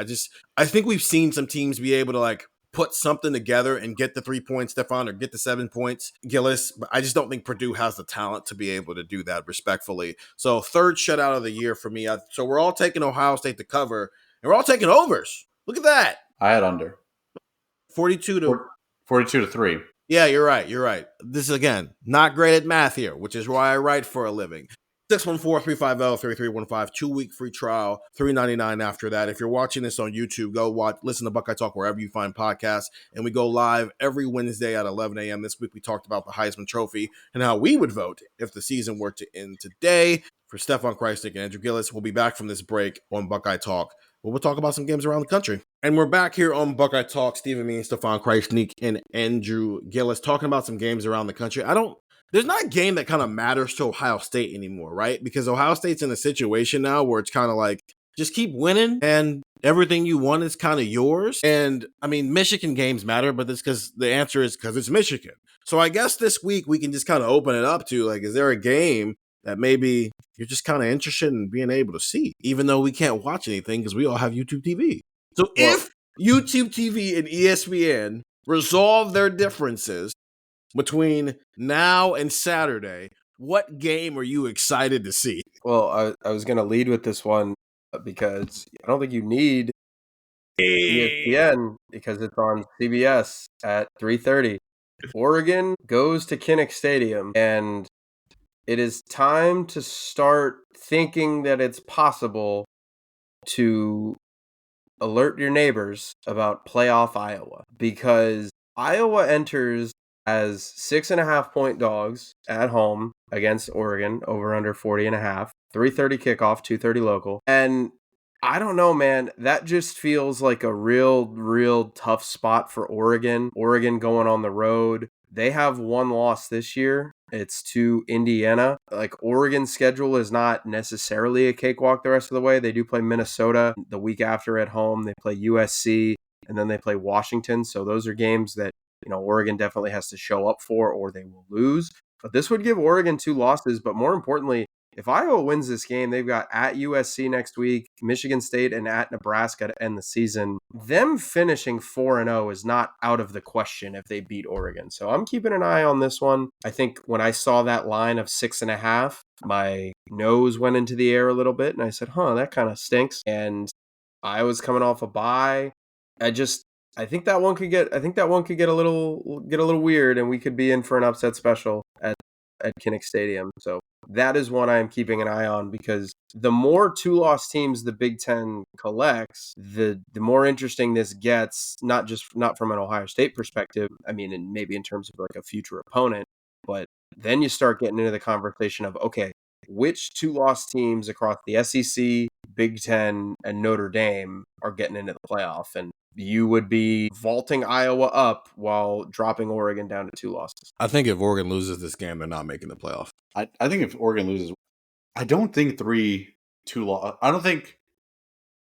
I think we've seen some teams be able to, like, put something together and get the 3 points, Stefan, or get the 7 points, Gillis. But I just don't think Purdue has the talent to be able to do that respectfully. So 3rd shutout of the year for me. So we're all taking Ohio State to cover, and we're all taking overs. Look at that. I had under. 42 to 3. Yeah, you're right. This is, again, not great at math here, which is why I write for a living. 614-350-3315, 2-week free trial, $3.99 after that. If you're watching this on YouTube, go listen to Buckeye Talk wherever you find podcasts. And we go live every Wednesday at 11 a.m. This week we talked about the Heisman Trophy and how we would vote if the season were to end today. For Stefan Krajisnik and Andrew Gillis, we'll be back from this break on Buckeye Talk Well, we'll talk about some games around the country. And we're back here on Buckeye Talk. Stephen, me, and Stefan, Krajisnik, and Andrew Gillis talking about some games around the country. There's not a game that kind of matters to Ohio State anymore, right? Because Ohio State's in a situation now where it's kind of like, just keep winning and everything you want is kind of yours. And I mean, Michigan games matter, but that's because the answer is because it's Michigan. So I guess this week we can just kind of open it up to, like, is there a game that maybe you're just kind of interested in being able to see, even though we can't watch anything because we all have YouTube TV. So if YouTube TV and ESPN resolve their differences between now and Saturday, what game are you excited to see? Well, I was going to lead with this one because I don't think you need ESPN because it's on CBS at 3:30. Oregon goes to Kinnick Stadium, and it is time to start thinking that it's possible to alert your neighbors about playoff Iowa, because Iowa enters as 6.5-point dogs at home against Oregon, over under 40.5, 3:30 kickoff, 2:30 local. And I don't know, man, that just feels like a real tough spot for Oregon. Oregon going on the road. They have one loss this year. It's to Indiana. Like, Oregon's schedule is not necessarily a cakewalk the rest of the way. They do play Minnesota the week after at home. They play USC, and then they play Washington. So those are games that, Oregon definitely has to show up for, or they will lose. But this would give Oregon 2 losses. But more importantly, if Iowa wins this game, they've got at USC next week, Michigan State, and at Nebraska to end the season. Them finishing 4-0 is not out of the question if they beat Oregon. So I'm keeping an eye on this one. I think when I saw that line of 6.5, my nose went into the air a little bit, and I said, that kind of stinks. And Iowa's coming off a bye. I think that one could get a little weird, and we could be in for an upset special at Kinnick Stadium. So that is one I am keeping an eye on, because the more 2-loss teams the Big Ten collects, the more interesting this gets, not from an Ohio State perspective, I mean, and maybe in terms of like a future opponent, but then you start getting into the conversation of, okay, which 2-loss teams across the SEC, Big Ten, and Notre Dame are getting into the playoff, and you would be vaulting Iowa up while dropping Oregon down to 2 losses. I think if Oregon loses this game, they're not making the playoff. I think if Oregon loses, I don't think I don't think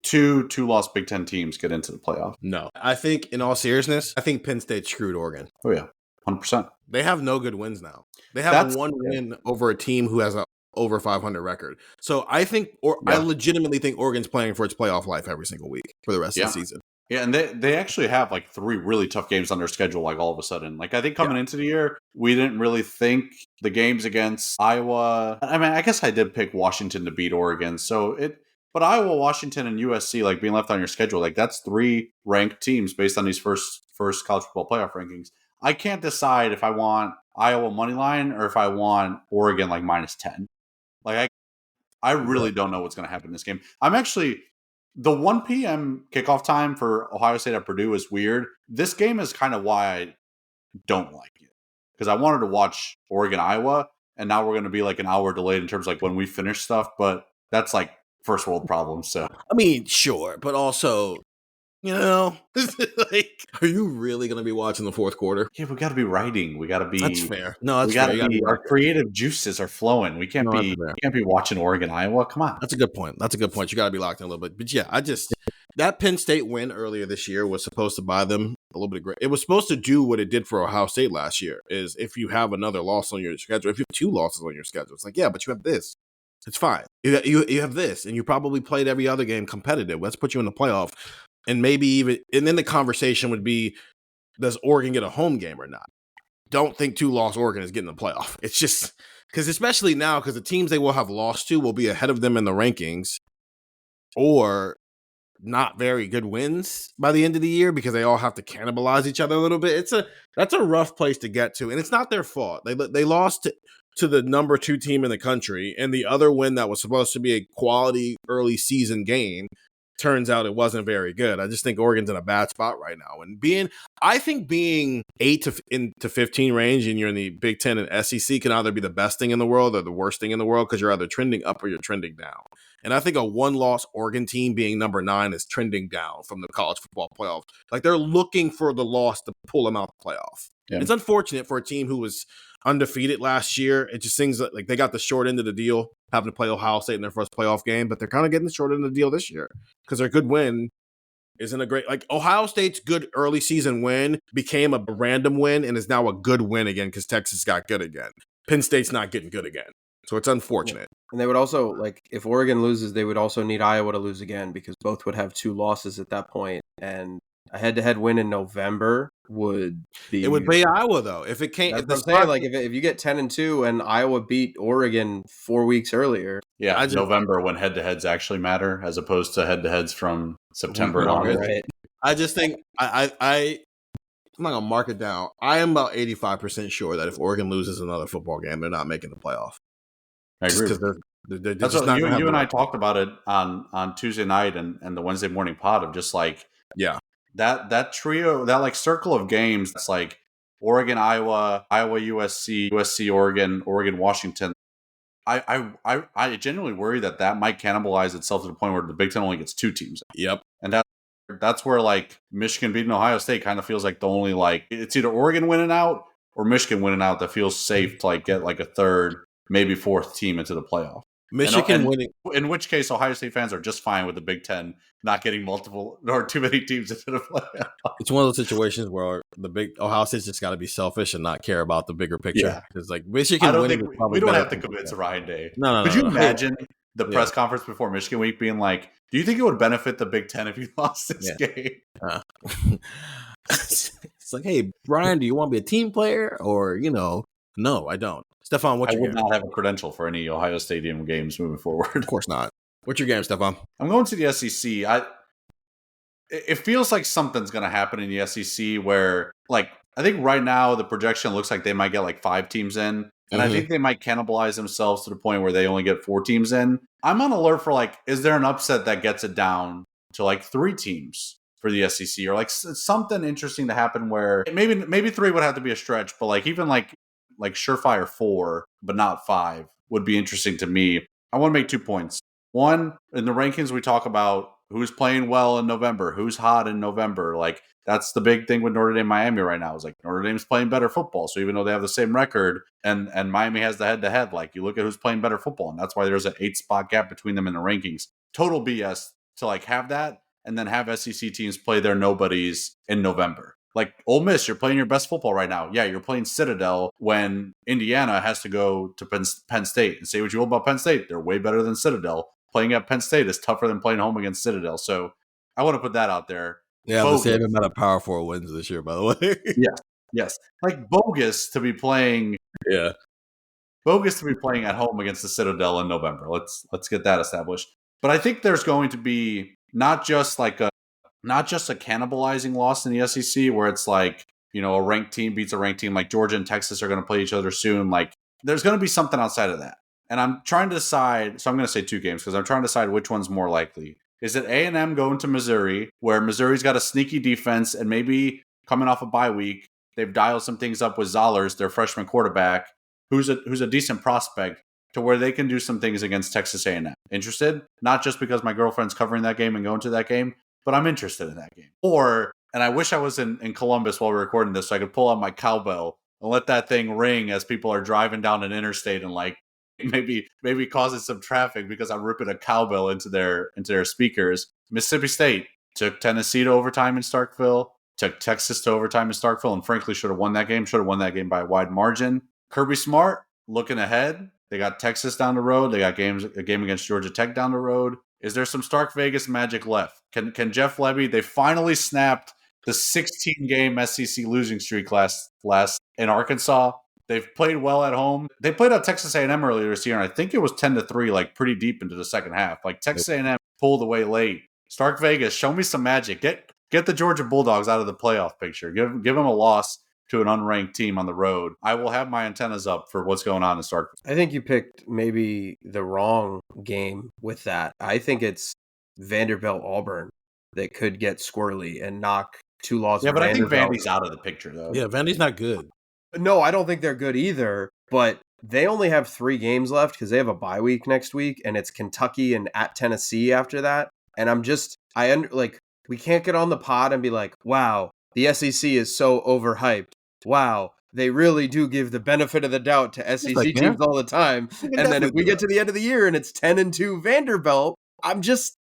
two 2-loss Big Ten teams get into the playoff. No. I think, in all seriousness, I think Penn State screwed Oregon. Oh, yeah. 100%. They have no good wins now. They have one win over a team who has a over 500 record. So I think, I legitimately think Oregon's playing for its playoff life every single week for the rest of the season. Yeah, and they actually have like 3 really tough games on their schedule, like all of a sudden. Like, I think coming into the year, we didn't really think the games against Iowa. I mean, I guess I did pick Washington to beat Oregon. But Iowa, Washington, and USC, like, being left on your schedule, like, that's 3 ranked teams based on these first college football playoff rankings. I can't decide if I want Iowa money line or if I want Oregon like -10. Like, I really don't know what's going to happen in this game. I'm actually, the 1 p.m. kickoff time for Ohio State at Purdue is weird. This game is kind of why I don't like it, because I wanted to watch Oregon, Iowa, and now we're going to be like an hour delayed in terms of like when we finish stuff, but that's like first world problems. So, I mean, sure, but also, like, are you really going to be watching the fourth quarter? Yeah, we got to be writing. We got to be. That's fair. No, that's fair. Our creative juices are flowing. We can't be watching Oregon, Iowa. Come on. That's a good point. You got to be locked in a little bit. But yeah, that Penn State win earlier this year was supposed to buy them a little bit of great. It was supposed to do what it did for Ohio State last year. Is if you have another loss on your schedule, if you have 2 losses on your schedule, it's like, yeah, but you have this. It's fine. You have this, and you probably played every other game competitive. Let's put you in the playoff. And maybe even, and then the conversation would be, does Oregon get a home game or not? Don't think 2-loss Oregon is getting the playoff. It's just, because especially now, because the teams they will have lost to will be ahead of them in the rankings, or not very good wins by the end of the year because they all have to cannibalize each other a little bit. That's a rough place to get to, and it's not their fault. They lost to the number 2 team in the country, and the other win that was supposed to be a quality early season game turns out it wasn't very good. I just think Oregon's in a bad spot right now. And being 8 to 15 range and you're in the Big Ten and SEC can either be the best thing in the world or the worst thing in the world because you're either trending up or you're trending down. And I think a one-loss Oregon team being number 9 is trending down from the college football playoff. Like they're looking for the loss to pull them out the playoff. Yeah. It's unfortunate for a team who was undefeated last year. It just seems like they got the short end of the deal, having to play Ohio State in their first playoff game, but they're kind of getting the short end of the deal this year because their good win isn't a great, like Ohio State's good early season win became a random win and is now a good win again because Texas got good again. Penn State's not getting good again. So it's unfortunate. And they would also, like, if Oregon loses, they would also need Iowa to lose again because both would have 2 losses at that point. And a head-to-head win in November would be... It would be Iowa, though. If it can't... That's what I'm saying. Like, if you get 10-2 and Iowa beat Oregon 4 weeks earlier... Yeah, November when head-to-heads actually matter as opposed to head-to-heads from September and August. Right. I just think... I'm not going to mark it down. I am about 85% sure that if Oregon loses another football game, they're not making the playoff. I agree. They're That's just what not you and I talked about it on Tuesday night and the Wednesday morning pod of just like... Yeah. That trio, that like circle of games, it's like Oregon, Iowa, USC, Oregon, Washington. I genuinely worry that might cannibalize itself to the point where the Big Ten only gets 2 teams. Yep. And that's where like Michigan beating Ohio State kind of feels like the only like it's either Oregon winning out or Michigan winning out that feels safe to like get like a 3rd, maybe 4th team into the playoff. Michigan winning. In which case, Ohio State fans are just fine with the Big Ten not getting multiple or too many teams into the playoff. It's one of those situations where Ohio State's just got to be selfish and not care about the bigger picture. Because like Michigan, I don't think we don't have to convince Ryan Day. No. Could you imagine the press conference before Michigan week being like, "Do you think it would benefit the Big Ten if you lost this game?" It's like, hey, Brian, do you want to be a team player or No, I don't. Stefan, what's your game? I would not have a credential for any Ohio Stadium games moving forward. Of course not. What's your game, Stefan? I'm going to the SEC. It feels like something's going to happen in the SEC where, like, I think right now the projection looks like they might get like 5 teams in. And I think they might cannibalize themselves to the point where they only get 4 teams in. I'm on alert for like, is there an upset that gets it down to like 3 teams for the SEC or like something interesting to happen where maybe 3 would have to be a stretch, but like even like surefire 4, but not 5 would be interesting to me. I want to make 2 points. One, in the rankings, we talk about who's playing well in November, who's hot in November. Like that's the big thing with Notre Dame Miami right now is like Notre Dame's playing better football. So even though they have the same record and Miami has the head-to-head, like you look at who's playing better football. And that's why there's an 8-spot gap between them in the rankings. Total BS to like have that and then have SEC teams play their nobodies in November. Like Ole Miss, you're playing your best football right now. Yeah, you're playing Citadel when Indiana has to go to Penn State. And say what you will about Penn State, they're way better than Citadel. Playing at Penn State is tougher than playing home against Citadel. So I want to put that out there. Yeah, the same amount of Power 4 wins this year, by the way. Yes. Like bogus to be playing. Yeah. Bogus to be playing at home against the Citadel in November. Let's get that established. But I think there's going to be not just a cannibalizing loss in the SEC where it's like, a ranked team beats a ranked team, like Georgia and Texas are going to play each other soon. Like there's going to be something outside of that. And I'm trying to decide, so I'm going to say 2 games because I'm trying to decide which one's more likely. Is it A&M going to Missouri, where Missouri's got a sneaky defense and maybe coming off a bye week, they've dialed some things up with Zollers, their freshman quarterback, who's a decent prospect, to where they can do some things against Texas A&M. Interested? Not just because my girlfriend's covering that game and going to that game, but I'm interested in that game. Or, and I wish I was in Columbus while we're recording this so I could pull out my cowbell and let that thing ring as people are driving down an interstate and like, maybe causing some traffic because I'm ripping a cowbell into their speakers. Mississippi State took Tennessee to overtime in Starkville, took Texas to overtime in Starkville, and frankly should have won that game. Should have won that game by a wide margin. Kirby Smart looking ahead. They got Texas down the road. They got a game against Georgia Tech down the road. Is there some Stark Vegas magic left? Can Jeff Lebby? They finally snapped the 16-game SEC losing streak last in Arkansas. They've played well at home. They played at Texas A&M earlier this year, and I think it was 10-3, like pretty deep into the second half. Like Texas A&M pulled away late. Stark Vegas, show me some magic. Get the Georgia Bulldogs out of the playoff picture. Give them a loss to an unranked team on the road. I will have my antennas up for what's going on in Stark. I think you picked maybe the wrong game with that. I think it's Vanderbilt Auburn that could get squirrely and knock 2 losses. Yeah, but I think Vandy's out of the picture though. Yeah, Vandy's not good. No, I don't think they're good either, but they only have 3 games left because they have a bye week next week, and it's Kentucky and at Tennessee after that. And we can't get on the pod and be like, wow, the SEC is so overhyped. Wow, they really do give the benefit of the doubt to SEC teams all the time. And then if we get to the end of the year and it's 10-2 Vanderbilt, I'm just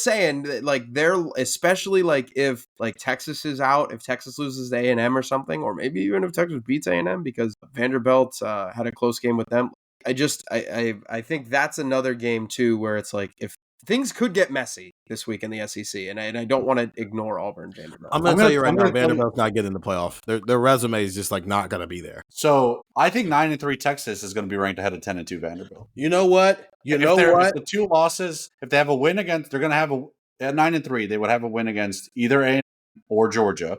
saying that, like, they're, especially like if like Texas is out, if Texas loses to A&M or something, or maybe even if Texas beats A&M because Vanderbilt had a close game with them. I think that's another game too where it's like, if things could get messy this week in the SEC, and I don't want to ignore Auburn, Vanderbilt. I'm going to tell you right now, Vanderbilt's not getting in the playoff. Their resume is just like not going to be there. So I think 9-3 Texas is going to be ranked ahead of 10-2 Vanderbilt. You know what? If the 2 losses, if they have a win against, they're going to have at 9-3. They would have a win against either A&M or Georgia,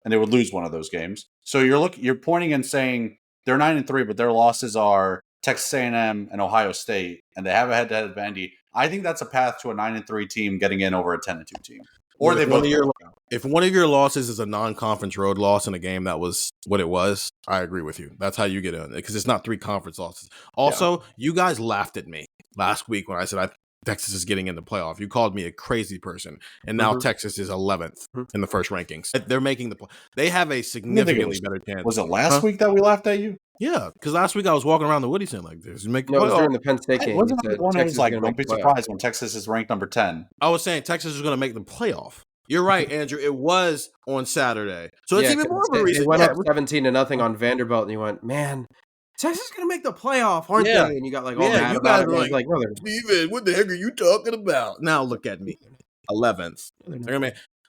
and they would lose one of those games. So you're pointing and saying they're 9-3, but their losses are Texas A&M and Ohio State, and they have a head-to-head at Vandy. I think that's a path to a 9-3 team getting in over a 10-2 team. Or they both. If one of your losses is a non-conference road loss in a game that was what it was, I agree with you. That's how you get in, because it's not 3 conference losses. Also, you guys laughed at me last week when I said Texas is getting in the playoff. You called me a crazy person, and now Texas is 11th in the first rankings. They're making the play. They have a significantly better chance. Was it last week that we laughed at you? Yeah, because last week I was walking around the Woody saying like this. Make no, it was during the Penn State game. Wasn't the one that was like, don't be surprised when Texas is ranked number 10. I was saying Texas is going to make the playoff. You're right, Andrew. It was on Saturday. So it's even more of a reason. They went up 17-0 on Vanderbilt, and you went, man, Texas is going to make the playoff, aren't they? And you got like all mad about it. Like, no, Steven, what the heck are you talking about? Now look at me. 11th.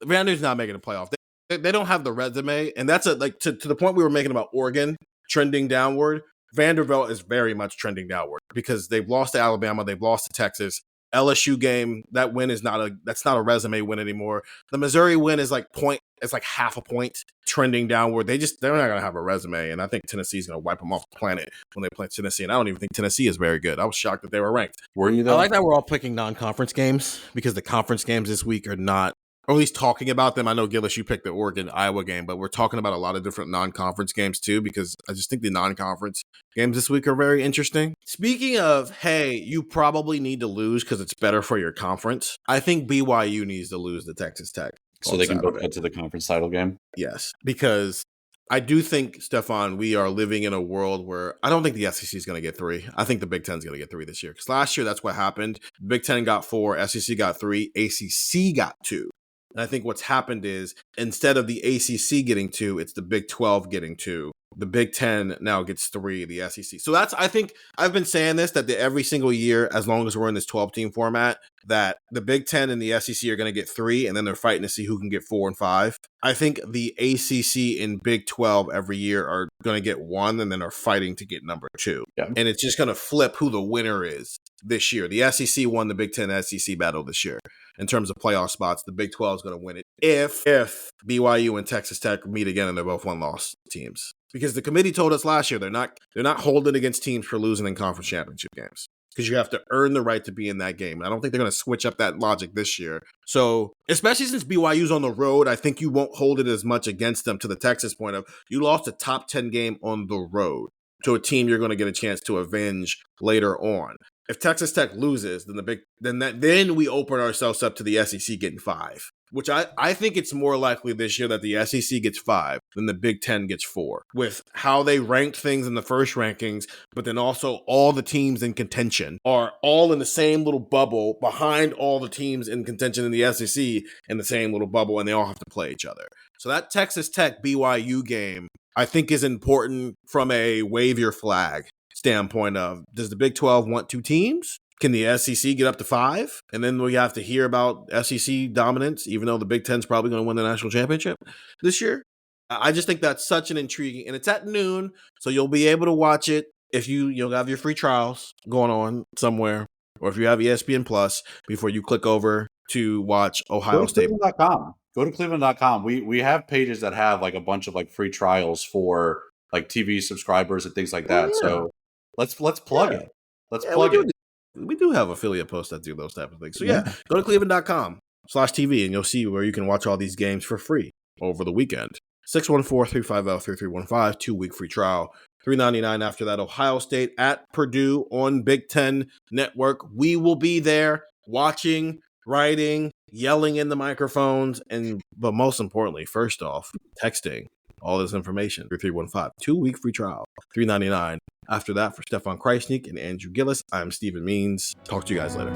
Vanderbilt's not making the playoff. They don't have the resume, and that's to the point we were making about Oregon trending downward. Vanderbilt is very much trending downward because they've lost to Alabama, they've lost to Texas. LSU game, that win is not a resume win anymore. The Missouri win is it's like half a point trending downward. They're not gonna have a resume, and I think Tennessee's gonna wipe them off the planet when they play Tennessee. And I don't even think Tennessee is very good. I was shocked that they were ranked. Were you though? I like that we're all picking non-conference games because the conference games this week are not, or at least talking about them. I know, Gillis, you picked the Oregon-Iowa game, but we're talking about a lot of different non-conference games too, because I just think the non-conference games this week are very interesting. Speaking of, hey, you probably need to lose because it's better for your conference, I think BYU needs to lose to Texas Tech. So they can both head to the conference title game? Yes, because I do think, Stefan, we are living in a world where I don't think the SEC is going to get 3. I think the Big Ten is going to get 3 this year. Because last year, that's what happened. Big Ten got 4, SEC got 3, ACC got 2. And I think what's happened is instead of the ACC getting 2, it's the Big 12 getting 2. The Big 10 now gets 3, the SEC. So I think I've been saying this, that every single year, as long as we're in this 12-team format, that the Big 10 and the SEC are going to get 3, and then they're fighting to see who can get 4 and 5. I think the ACC and Big 12 every year are going to get 1, and then are fighting to get number 2. Yeah. And it's just going to flip who the winner is this year. The SEC won the Big 10 SEC battle this year. In terms of playoff spots, the Big 12 is going to win it if BYU and Texas Tech meet again and they're both one-loss teams. Because the committee told us last year they're not holding against teams for losing in conference championship games, because you have to earn the right to be in that game. I don't think they're going to switch up that logic this year. So, especially since BYU's on the road, I think you won't hold it as much against them, to the Texas point of you lost a top 10 game on the road to a team you're going to get a chance to avenge later on. If Texas Tech loses, then we open ourselves up to the SEC getting 5, which I think it's more likely this year that the SEC gets 5 than the Big 10 gets 4, with how they ranked things in the first rankings, but then also all the teams in contention are all in the same little bubble behind all the teams in contention in the SEC in the same little bubble, and they all have to play each other. So that Texas Tech BYU game, I think, is important from a wave your flag standpoint of, does the Big 12 want 2 teams? Can the SEC get up to 5? And then we have to hear about SEC dominance, even though the Big 10's probably going to win the national championship this year. I just think that's such an intriguing, and it's at noon, so you'll be able to watch it if you'll have your free trials going on somewhere, or if you have ESPN Plus before you click over to watch Ohio State. Go to cleveland.com. We have pages that have like a bunch of like free trials for like TV subscribers and things like that. So let's plug it. Let's plug it. We do have affiliate posts that do those type of things. So yeah, go to cleveland.com/TV and you'll see where you can watch all these games for free over the weekend. 614-350-3315, 2-week free trial. $3.99 after that. Ohio State at Purdue on Big Ten Network. We will be there watching, writing, yelling in the microphones, but most importantly, first off, texting all this information. 3315, 2-week free trial. $3.99 after that for Stefan Krajisnik and Andrew Gillis. I'm Stephen Means. Talk to you guys later.